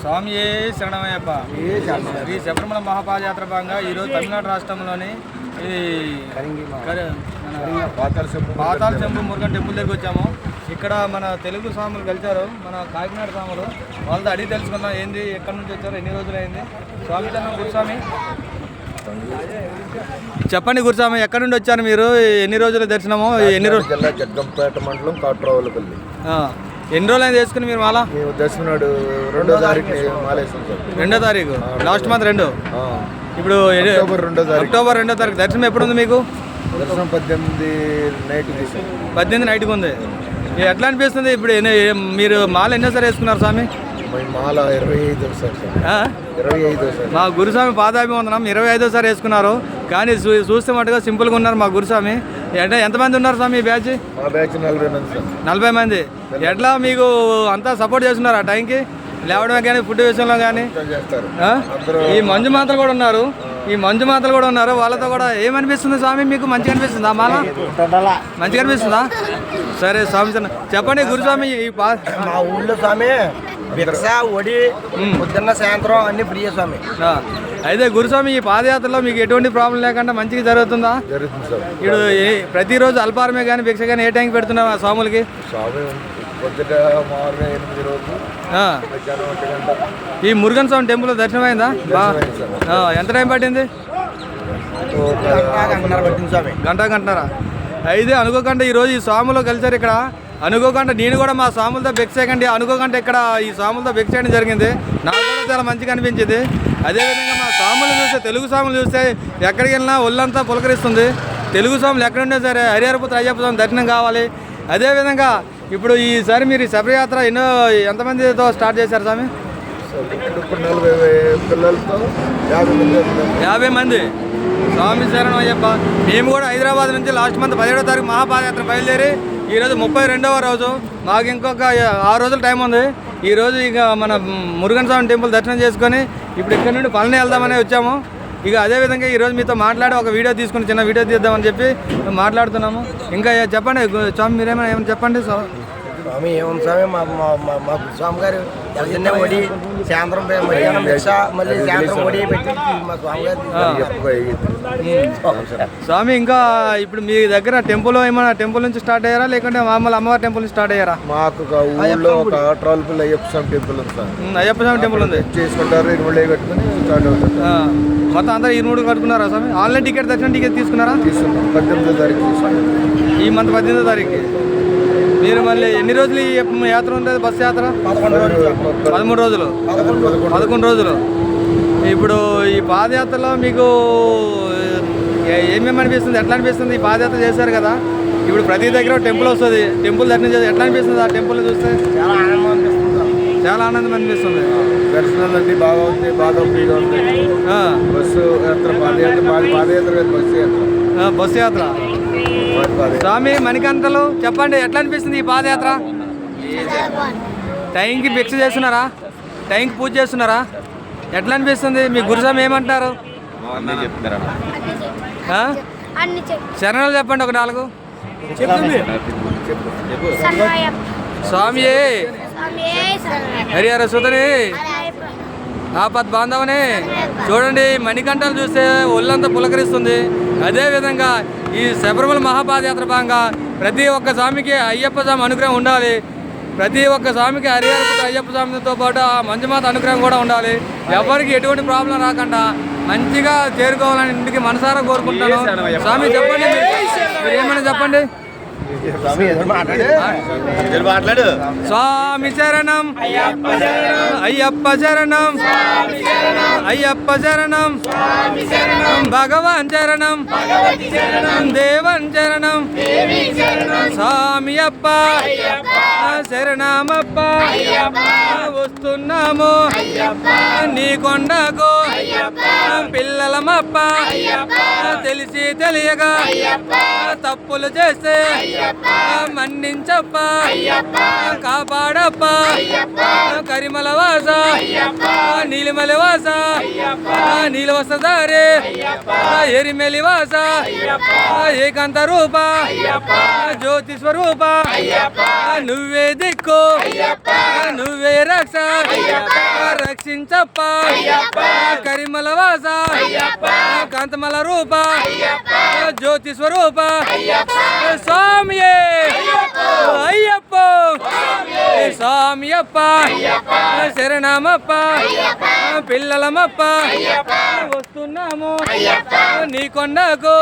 స్వామి శరణమయ్యప్ప. శ్రీ శబరిమల మహాపాదయాత్ర భాగంగా ఈరోజు తమిళనాడు రాష్ట్రంలోని ఈ పాతాళ శంభు మురుగన్ టెంపుల్ దగ్గరికి వచ్చాము. ఇక్కడ మన తెలుగు స్వాములు కలిశారు, మన కాకినాడ స్వాములు. వాళ్ళతో అడిగి తెలుసుకుందాం ఏంది, ఎక్కడి నుంచి వచ్చారు, ఎన్ని రోజులు అయింది. స్వామి గురుస్వామి చెప్పండి. గురుస్వామి ఎక్కడి నుండి వచ్చారు మీరు, ఎన్ని రోజుల దర్శనము, ఎన్ని రోజులు? జిల్లా జగ్గంపేట మండలం కాట్రావులపల్లి. ఎన్ని రోజులు అయింది చేసుకుని మీరు మాల? దర్శనాడు 2వ తారీఖు మాలేసాం సార్. 2వ తారీఖు లాస్ట్ మంత్ 2. ఇప్పుడు అక్టోబర్ 2వ తారీఖు దర్శనం ఎప్పుడు ఉంది మీకు? దర్శనం 18 నైట్. 18 నైట్కి ఉంది. ఎట్లా అనిపిస్తుంది ఇప్పుడు? మీరు మాల ఎన్నోసారి వేసుకున్నారు స్వామి? మాల 25 సార్. 25 సార్. మా గురుస్వామి పాదాభివందనం 25సారి వేసుకున్నారు. కానీ చూస్తే మటుగా సింపుల్గా ఉన్నారు మా గురుస్వామి. అంటే ఎంతమంది ఉన్నారు స్వామి ఈ బ్యాచ్? మా బ్యాచ్ 40 మంది సార్. 40 మంది. ఎట్లా మీకు అంతా సపోర్ట్ చేస్తున్నారు ఆ టైంకి లేవడమే కానీ ఫుడ్ విషయంలో కానీ? ఈ మంజు మాతలు కూడా ఉన్నారు, వాళ్ళతో కూడా ఏమనిపిస్తుంది స్వామి మీకు? మంచిగా అనిపిస్తుందా మాల? మంచిగా అనిపిస్తుందా? సరే స్వామి చెప్పండి గురుస్వామి. మా ఊళ్ళో స్వామి భిక్ష ఒడి పొద్దున్న సాయంత్రం అన్ని ఫ్రీ స్వామి. అయితే గురుస్వామి ఈ పాదయాత్రలో మీకు ఎటువంటి ప్రాబ్లం లేకుండా మంచిగా జరుగుతుందా? ఇప్పుడు ప్రతిరోజు అల్పారమే కానీ భిక్ష కానీ ఏ టైంకి పెడుతున్నారు ఆ స్వాములకి? ఈ మురుగన్ స్వామి టెంపుల్ దర్శనం అయిందా? ఎంత టైం పట్టింది? గంటన్నర. అయితే అనుకోకుండా ఈరోజు ఈ స్వాములో కలిసారు ఇక్కడ. అనుకోకుండా నేను కూడా మా స్వాములతో భిక్ష చేయకండి అనుకోకుండా ఇక్కడ ఈ స్వాములతో భిక్ష చేయడం జరిగింది. నాకు కూడా చాలా మంచిగా అనిపించింది. అదేవిధంగా మా స్వాములు చూస్తే, తెలుగు స్వాములు చూస్తే ఎక్కడికి వెళ్ళినా ఒళ్ళంతా పులకరిస్తుంది. తెలుగు స్వాములు ఎక్కడున్నా సరే హరిహరపుత్ర అయ్యప్ప స్వామి దర్శనం కావాలి. అదేవిధంగా ఇప్పుడు ఈసారి మీరు శబరియాత్ర ఎంతమందితో స్టార్ట్ చేశారు స్వామి? 50 మంది. స్వామి శరణం అయ్యప్ప. మేము కూడా హైదరాబాద్ నుంచి లాస్ట్ మంత్ 17వ తారీఖు మహాపాదయాత్ర బయలుదేరి ఈరోజు 32వ రోజు. మాకు ఇంకొక 6 రోజులు టైం ఉంది. ఈరోజు ఇక మన మురుగన్ స్వామి టెంపుల్ దర్శనం చేసుకొని ఇప్పుడు ఇక్కడ నుండి పళని వెళ్దామని వచ్చాము. ఇక అదేవిధంగా ఈరోజు మీతో మాట్లాడి ఒక వీడియో తీసుకుని చిన్న వీడియో తీద్దామని చెప్పి మాట్లాడుతున్నాము. ఇంకా చెప్పండి స్వామి, మీరేమైనా చెప్పండి. స్వామి ఏముంది స్వామి, మా స్వామి గారు ఎల్జెన్నే ఒడి సాయంత్రం భిక్ష మళ్ళీ సాయంత్రం ఒడి పెట్టి మా స్వామి గారు. స్వామి ఇంకా ఇప్పుడు మీ దగ్గర టెంపుల్ ఏమైనా టెంపుల్ నుంచి స్టార్ట్ అయ్యారా లేకుంటే మామూలు అమ్మవారి టెంపుల్ నుంచి స్టార్ట్ అయ్యారా? మాకు ఊళ్ళో ఒక కాట్రావులపల్లి అయ్యప్ప స్వామి టెంపుల్ ఉంది సార్. అయ్యప్ప స్వామి టెంపుల్ ఉంది. చేసుకుంటారు 20 కట్టుకుని స్టార్ట్ అవుతుంది. మొత్తం అందరూ 20 కట్టుకున్నారా స్వామి? ఆన్లైన్ టికెట్ దర్శనం టికెట్ తీసుకున్నారా? తీసుకున్నాం. 18వ తారీఖు ఈ మంత్ 18వ తారీఖు. మీరు మళ్ళీ ఎన్ని రోజులు ఈ యాత్ర ఉంటుంది? బస్సు యాత్ర 13 రోజులు, 11 రోజులు. ఇప్పుడు ఈ పాదయాత్రలో మీకు ఏమేమి అనిపిస్తుంది, ఎట్లా అనిపిస్తుంది? ఈ పాదయాత్ర చేశారు కదా, ఇప్పుడు ప్రతి దగ్గర టెంపుల్ వస్తుంది, టెంపుల్ దర్శనం చేసి ఎట్లా అనిపిస్తుంది? ఆ టెంపుల్ చూస్తే చాలా ఆనందం అనిపిస్తుంది. దర్శనాలు అన్నీ బాగా ఉంది, బాగా ఫ్రీగా ఉంది. బస్సు యాత్ర బస్సు యాత్ర. స్వామి మణికంఠలు చెప్పండి, ఎట్లా అనిపిస్తుంది ఈ పాదయాత్ర? టైంకి భిక్ష చేస్తున్నారా? టైంకి పూజ చేస్తున్నారా? ఎట్లా అనిపిస్తుంది? మీ గురుస్వామి ఏమంటారు? శరణాలు చెప్పండి ఒక 4. స్వామి హరిహర సుతని ఆపద్ బాంధవని. చూడండి మణికంఠలు చూస్తే ఒళ్ళంతా పులకరిస్తుంది. అదేవిధంగా ఈ శబరిమల మహాపాదయాత్ర భాగంగా ప్రతి ఒక్క స్వామికి అయ్యప్ప స్వామి అనుగ్రహం ఉండాలి. ప్రతి ఒక్క స్వామికి హరిహరపుత్ర అయ్యప్ప స్వామితో పాటు ఆ మంజుమాత అనుగ్రహం కూడా ఉండాలి. ఎవరికి ఎటువంటి ప్రాబ్లం రాకుండా మంచిగా చేరుకోవాలని ఇంటికి మనసారా కోరుకుంటాను. స్వామి చెప్పండి, మీరు ఏమైనా చెప్పండి. స్వామి శరణం అయ్యప్ప శరణం అయ్యప్ప శరణం భగవాన్ శరణం దేవన్ శరణం స్వామి అప్ప శరణమప్ప. వస్తున్నాము నీ కొండకు పిల్లలమప్ప. తెలిసి తెలియక తప్పులు చేస్తే మన్నించప్ప, కాపాడప్ప. కరిమ శబరిమల వాస నీలిమల వాస నీలవస్త్రధారి ఎరిమెలి వాస ఏకాంత రూప జ్యోతి స్వరూప నువ్వే దిక్కు నువ్వే రక్ష రక్షించప్ప కరిమల వాస కాంతమల రూప జ్యోతి స్వరూప స్వామియే అయ్యప్ప స్వామియప్ప శరణమప్ప పిల్లలమప్ప వస్తున్నాము నీ కొండకు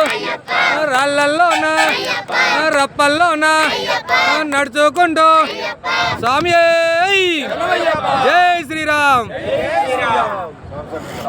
రాళ్ళల్లోన రప్పల్లోన నడుచుకుంటూ స్వామి జై శ్రీరామ్.